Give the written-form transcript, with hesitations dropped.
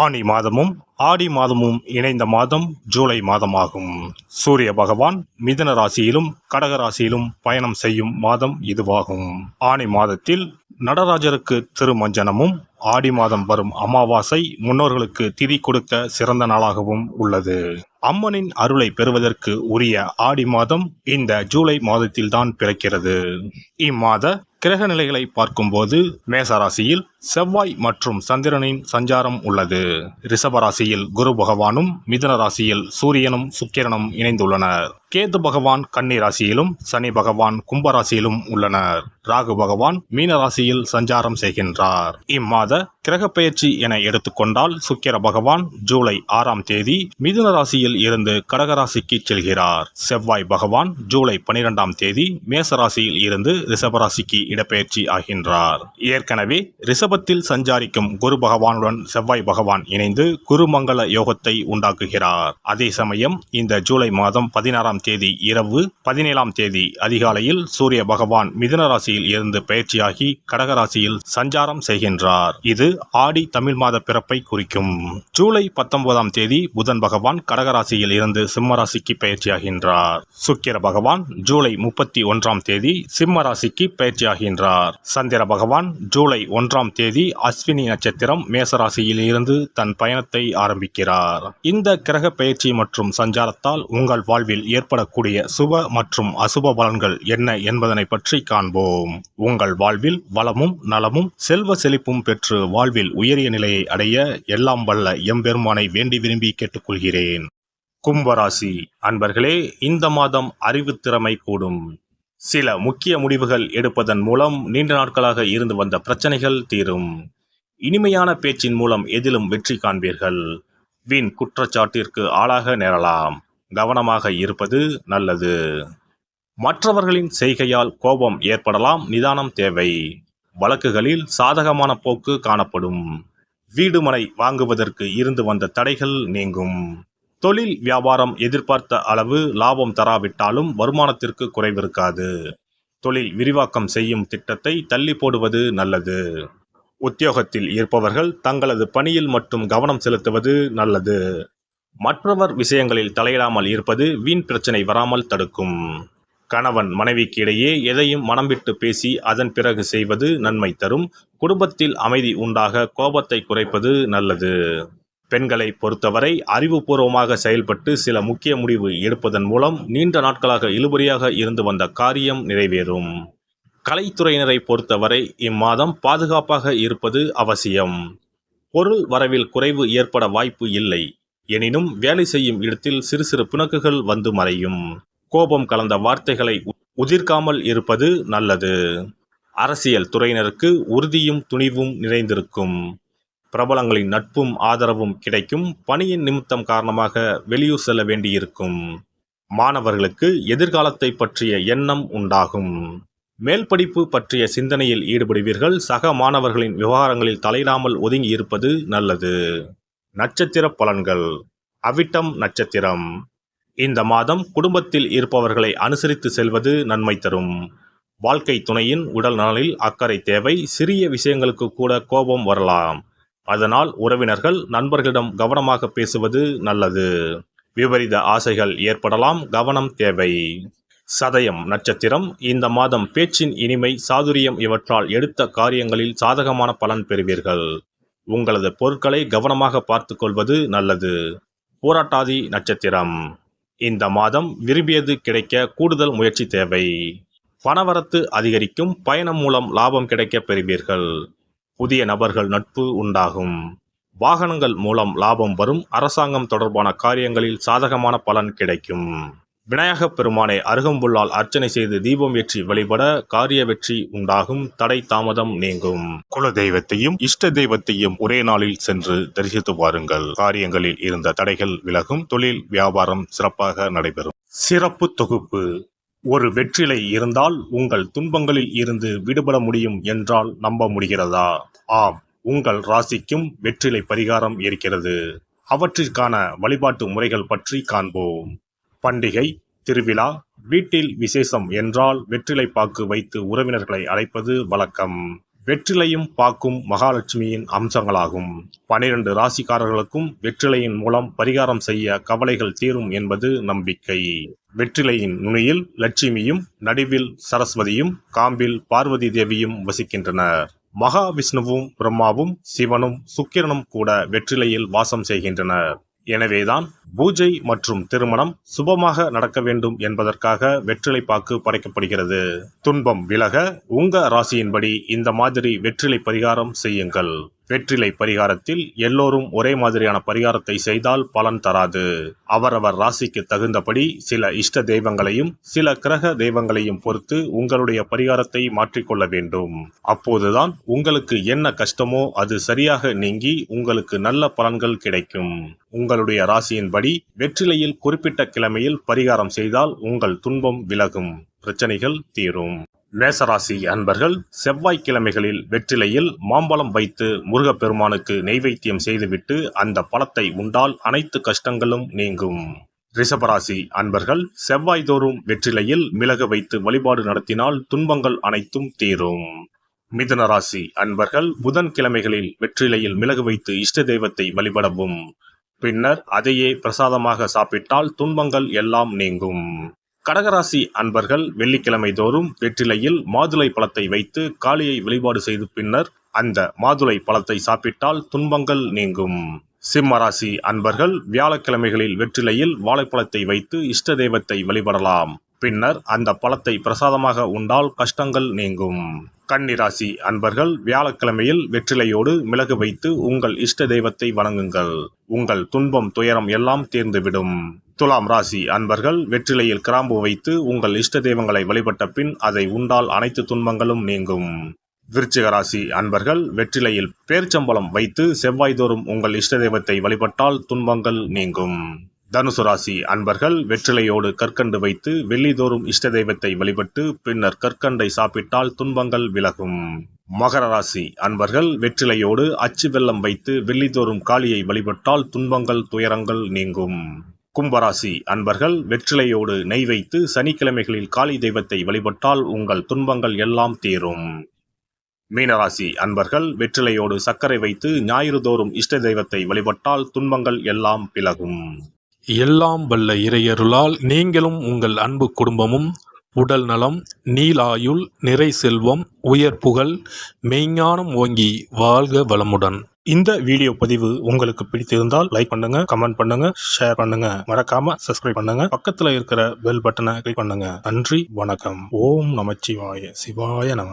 ஆனி மாதமும் ஆடி மாதமும் இணைந்த மாதம் ஜூலை மாதமாகும். சூரிய பகவான் மிதுன ராசியிலும் கடக ராசியிலும் பயணம் செய்யும் மாதம் இதுவாகும். ஆனி மாதத்தில் நடராஜருக்கு திருமஞ்சனமும், ஆடி மாதம் வரும் அமாவாசை முன்னோர்களுக்கு திதி கொடுக்க சிறந்த நாளாகவும் உள்ளது. அம்மனின் அருளை பெறுவதற்கு உரிய ஆடி மாதம் இந்த ஜூலை மாதத்தில்தான் பிறக்கிறது. இம்மாத கிரக நிலைகளை பார்க்கும்போது மேசராசியில் செவ்வாய் மற்றும் சந்திரனின் சஞ்சாரம் உள்ளது. ரிஷபராசியில் குரு பகவானும், மிதுன ராசியில் சூரியனும் சுக்கிரனும் இணைந்துள்ளனர். கேது பகவான் கன்னி ராசியிலும், சனி பகவான் கும்பராசியிலும் உள்ளனர். ராகு பகவான் மீன ராசியில் சஞ்சாரம் செய்கின்றார். இம்மாத கிரக பெயர்ச்சி என எடுத்துக்கொண்டால் சுக்கிர பகவான் ஜூலை 6ஆம் தேதி மிதுன ராசியில் இருந்து கடகராசிக்கு செல்கிறார். செவ்வாய் பகவான் ஜூலை 12ஆம் தேதி மேச ராசியில் இருந்து ரிஷபராசிக்கு இடப்பெயர்ச்சி ஆகின்றார். ஏற்கனவே ரிஷபத்தில் சஞ்சாரிக்கும் குரு பகவானுடன் செவ்வாய் பகவான் இணைந்து குருமங்கள யோகத்தை உண்டாக்குகிறார். அதே சமயம் இந்த ஜூலை மாதம் 16ஆம் தேதி இரவு 17ஆம் தேதி அதிகாலையில் சூரிய பகவான் மிதுன ராசியில் இருந்து பயிற்சியாகி கடகராசியில் சஞ்சாரம் செய்கின்றார். இது ஆடி தமிழ் மாத பிறப்பை குறிக்கும். ஜூலை 19ஆம் தேதி புதன் பகவான் கடகராசியில் இருந்து சிம்ம ராசிக்கு பயிற்சியாகின்றார். சுக்கிர பகவான் ஜூலை 31ஆம் தேதி சிம்ம ராசிக்கு பயிற்சியாகின்றார். சந்திர பகவான் ஜூலை 1ஆம் தேதி அஸ்வினி நட்சத்திரம் மேசராசியில் இருந்து தன் பயணத்தை ஆரம்பிக்கிறார். இந்த கிரக பயிற்சி மற்றும் சஞ்சாரத்தால் உங்கள் வாழ்வில் ஏற்படக்கூடிய சுப மற்றும் அசுப பலன்கள் என்ன என்பதனை பற்றி காண்போம். உங்கள் வாழ்வில் வளமும் நலமும் செல்வ செழிப்பும் பெற்று வாழ்வில் உயரிய நிலையை அடைய எல்லாம் வல்ல எம்பெருமானை வேண்டி விரும்பி கேட்டுக்கொள்கிறேன். கும்பராசி அன்பர்களே, இந்த மாதம் அறிவுத்திறமை கூடும். சில முக்கிய முடிவுகள் எடுப்பதன் மூலம் நீண்ட நாட்களாக இருந்து வந்த பிரச்சனைகள் தீரும். இனிமையான பேச்சின் மூலம் எதிலும் வெற்றி காண்பீர்கள். வீண் குற்றச்சாட்டிற்கு ஆளாக நேரலாம். கவனமாக இருப்பது நல்லது. மற்றவர்களின் செய்கையால் கோபம் ஏற்படலாம், நிதானம் தேவை. வழக்குகளில் சாதகமான போக்கு காணப்படும். வீடு மனை வாங்குவதற்கு இருந்து வந்த தடைகள் நீங்கும். தொழில் வியாபாரம் எதிர்பார்த்த அளவு லாபம் தராவிட்டாலும் வருமானத்திற்கு குறைவிருக்காது. தொழில் விரிவாக்கம் செய்யும் திட்டத்தை தள்ளி போடுவது நல்லது. உத்தியோகத்தில் இருப்பவர்கள் தங்களது பணியில் மட்டும் கவனம் செலுத்துவது நல்லது. மற்றவர் விஷயங்களில் தலையிடாமல் இருப்பது வீண் பிரச்சனை வராமல் தடுக்கும். கணவன் மனைவிக்கு இடையே எதையும் மனம் விட்டு பேசி அதன் பிறகு செய்வது நன்மை தரும். குடும்பத்தில் அமைதி உண்டாக கோபத்தை குறைப்பது நல்லது. பெண்களை பொறுத்தவரை அறிவுபூர்வமாக செயல்பட்டு சில முக்கிய முடிவு எடுப்பதன் மூலம் நீண்ட நாட்களாக இழுபறியாக இருந்து வந்த காரியம் நிறைவேறும். கலைத்துறையினரை பொறுத்தவரை இம்மாதம் பாதுகாப்பாக இருப்பது அவசியம். பொருள் வரவில் குறைவு ஏற்பட வாய்ப்பு இல்லை. எனினும் வேலை செய்யும் இடத்தில் சிறு சிறு பிணக்குகள் வந்து மறையும். கோபம் கலந்த வார்த்தைகளை உதிர்க்காமல் இருப்பது நல்லது. அரசியல் துறையினருக்கு உறுதியும் துணிவும் நிறைந்திருக்கும். பிரபலங்களின் நட்பும் ஆதரவும் கிடைக்கும். பணியின் நிமித்தம் காரணமாக வெளியூர் செல்ல வேண்டியிருக்கும். மாணவர்களுக்கு எதிர்காலத்தை பற்றிய எண்ணம் உண்டாகும். மேல் படிப்பு பற்றிய சிந்தனையில் ஈடுபடுவீர்கள். சக மாணவர்களின் விவகாரங்களில் தலையிடாமல் ஒதுங்கி இருப்பது நல்லது. நட்சத்திர பலன்கள். அவிட்டம் நட்சத்திரம். இந்த மாதம் குடும்பத்தில் இருப்பவர்களை அனுசரித்து செல்வது நன்மை தரும். வாழ்க்கை துணையின் உடல் நலனில் அக்கறை தேவை. சிறிய விஷயங்களுக்கு கூட கோபம் வரலாம். அதனால் உறவினர்கள் நண்பர்களிடம் கவனமாக பேசுவது நல்லது. விபரீத ஆசைகள் ஏற்படலாம், கவனம் தேவை. சதயம் நட்சத்திரம். இந்த மாதம் பேச்சின் இனிமை, சாதுரியம் இவற்றால் எடுத்த காரியங்களில் சாதகமான பலன் பெறுவீர்கள். உங்களது பொருட்களை கவனமாக பார்த்து கொள்வது நல்லது. பூராட்டாதி நட்சத்திரம். இந்த மாதம் விரும்பியது கிடைக்க கூடுதல் முயற்சி தேவை. பணவரத்து அதிகரிக்கும். பயணம் மூலம் லாபம் கிடைக்க பெறுவீர்கள். புதிய நபர்கள் நட்பு உண்டாகும். வாகனங்கள் மூலம் லாபம் வரும். அரசாங்கம் தொடர்பான காரியங்களில் சாதகமான பலன் கிடைக்கும். விநாயகப் பெருமானை அருகம்புல்லால் அர்ச்சனை செய்து தீபம் ஏற்றி வழிபட காரிய வெற்றி உண்டாகும். தடை தாமதம் நீங்கும். குல தெய்வத்தையும் இஷ்ட தெய்வத்தையும் ஒரே நாளில் சென்று தரிசித்து வாருங்கள். காரியங்களில் இருந்த தடைகள் விலகும். தொழில் வியாபாரம் சிறப்பாக நடைபெறும். சிறப்பு தொகுப்பு. ஒரு வெற்றிலை இருந்தால் உங்கள் துன்பங்களில் இருந்து விடுபட முடியும் என்றால் நம்ப முடிகிறதா? ஆம், உங்கள் ராசிக்கும் வெற்றிலை பரிகாரம் இருக்கிறது. அவற்றிற்கான வழிபாட்டு முறைகள் பற்றி காண்போம். பண்டிகை, திருவிழா, வீட்டில் விசேஷம் என்றால் வெற்றிலை பாக்கு வைத்து உறவினர்களை அழைப்பது வழக்கம். வெற்றிலையும் பாக்கும் மகாலட்சுமியின் அம்சங்களாகும். 12 ராசிக்காரர்களுக்கும் வெற்றிலையின் மூலம் பரிகாரம் செய்ய கவலைகள் தீரும் என்பது நம்பிக்கை. வெற்றிலையின் நுனியில் லட்சுமியும், நடுவில் சரஸ்வதியும், காம்பில் பார்வதி தேவியும் வசிக்கின்றனர். மகாவிஷ்ணுவும், பிரம்மாவும், சிவனும், சுக்கிரனும் கூட வெற்றிலையில் வாசம் செய்கின்றனர். எனவேதான் பூஜை மற்றும் திருமணம் சுபமாக நடக்க வேண்டும் என்பதற்காக வெற்றிலை பாக்கு படைக்கப்படுகிறது. துன்பம் விலக உங்க ராசியின்படி இந்த மாதிரி வெற்றிலை பரிகாரம் செய்யுங்கள். வெற்றிலை பரிகாரத்தில் எல்லோரும் ஒரே மாதிரியான பரிகாரத்தை செய்தால் பலன் தராது. அவரவர் ராசிக்கு தகுந்தபடி சில இஷ்ட தெய்வங்களையும் சில கிரக தெய்வங்களையும் பொறுத்து உங்களுடைய பரிகாரத்தை மாற்றிக்கொள்ள வேண்டும். அப்போதுதான் உங்களுக்கு என்ன கஷ்டமோ அது சரியாக நீங்கி உங்களுக்கு நல்ல பலன்கள் கிடைக்கும். உங்களுடைய ராசியின்படி வெற்றிலையில் குறிப்பிட்ட கிழமையில் பரிகாரம் செய்தால் உங்கள் துன்பம் விலகும், பிரச்சனைகள் தீரும். மேசராசி அன்பர்கள் செவ்வாய்க்கிழமைகளில் வெற்றிலையில் மாம்பழம் வைத்து முருகப்பெருமானுக்கு நெய்வேத்தியம் செய்துவிட்டு அந்த பழத்தை உண்டால் அனைத்து கஷ்டங்களும் நீங்கும். ரிஷபராசி அன்பர்கள் செவ்வாய்தோறும் வெற்றிலையில் மிளகு வைத்து வழிபாடு நடத்தினால் துன்பங்கள் அனைத்தும் தீரும். மிதுன ராசி அன்பர்கள் புதன்கிழமைகளில் வெற்றிலையில் மிளகு வைத்து இஷ்ட தெய்வத்தை வழிபடவும். பின்னர் அதையே பிரசாதமாக சாப்பிட்டால் துன்பங்கள் எல்லாம் நீங்கும். கடகராசி அன்பர்கள் வெள்ளிக்கிழமை தோறும் வெற்றிலையில் மாதுளை பழத்தை வைத்து காளியை வழிபாடு செய்து பின்னர் அந்த மாதுளை பழத்தை சாப்பிட்டால் துன்பங்கள் நீங்கும். சிம்மராசி அன்பர்கள் வியாழக்கிழமைகளில் வெற்றிலையில் வாழைப்பழத்தை வைத்து இஷ்ட தெய்வத்தை வழிபடலாம். பின்னர் அந்த பழத்தை பிரசாதமாக உண்டால் கஷ்டங்கள் நீங்கும். கன்னிராசி அன்பர்கள் வியாழக்கிழமையில் வெற்றிலையோடு மிளகு வைத்து உங்கள் இஷ்ட தெய்வத்தை வணங்குங்கள். உங்கள் துன்பம் துயரம் எல்லாம் தீர்ந்துவிடும். துலாம் ராசி அன்பர்கள் வெற்றிலையில் கிராம்பு வைத்து உங்கள் இஷ்ட தெய்வங்களை வழிபட்ட பின் அதை உண்டால் அனைத்து துன்பங்களும் நீங்கும். விருச்சிக ராசி அன்பர்கள் வெற்றிலையில் பேர்ச்சம்பழம் வைத்து செவ்வாய்தோறும் உங்கள் இஷ்ட தெய்வத்தை வழிபட்டால் துன்பங்கள் நீங்கும். தனுசு ராசி அன்பர்கள் வெற்றிலையோடு கற்கண்டு வைத்து வெள்ளிதோறும் இஷ்ட தெய்வத்தை வழிபட்டு பின்னர் கற்கண்டை சாப்பிட்டால் துன்பங்கள் விலகும். மகர ராசி அன்பர்கள் வெற்றிலையோடு அச்சு வெல்லம் வைத்து வெள்ளிதோறும் காளியை வழிபட்டால் துன்பங்கள் துயரங்கள் நீங்கும். கும்பராசி அன்பர்கள் வெற்றிலையோடு நெய் வைத்து சனிக்கிழமைகளில் காளி தெய்வத்தை வழிபட்டால் உங்கள் துன்பங்கள் எல்லாம் தீரும். மீனராசி அன்பர்கள் வெற்றிலையோடு சர்க்கரை வைத்து ஞாயிறு தோறும் இஷ்ட தெய்வத்தை வழிபட்டால் துன்பங்கள் எல்லாம் விலகும். எல்லாம் வல்ல இறையருளால் நீங்களும் உங்கள் அன்பு குடும்பமும் உடல் நலம், நீலாயுள், நிறை செல்வம், உயர் புகழ், மெய்ஞானம் ஓங்கி வாழ்க வளமுடன். இந்த வீடியோ பதிவு உங்களுக்கு பிடித்திருந்தால் லைக் பண்ணுங்க, கமெண்ட் பண்ணுங்க, ஷேர் பண்ணுங்க, மறக்காம சப்ஸ்கிரைப் பண்ணுங்க, பக்கத்துல இருக்கிற பெல் பட்டனை கிளிக் பண்ணுங்க. நன்றி, வணக்கம். ஓம் நமச்சிவாய, சிவாய நம.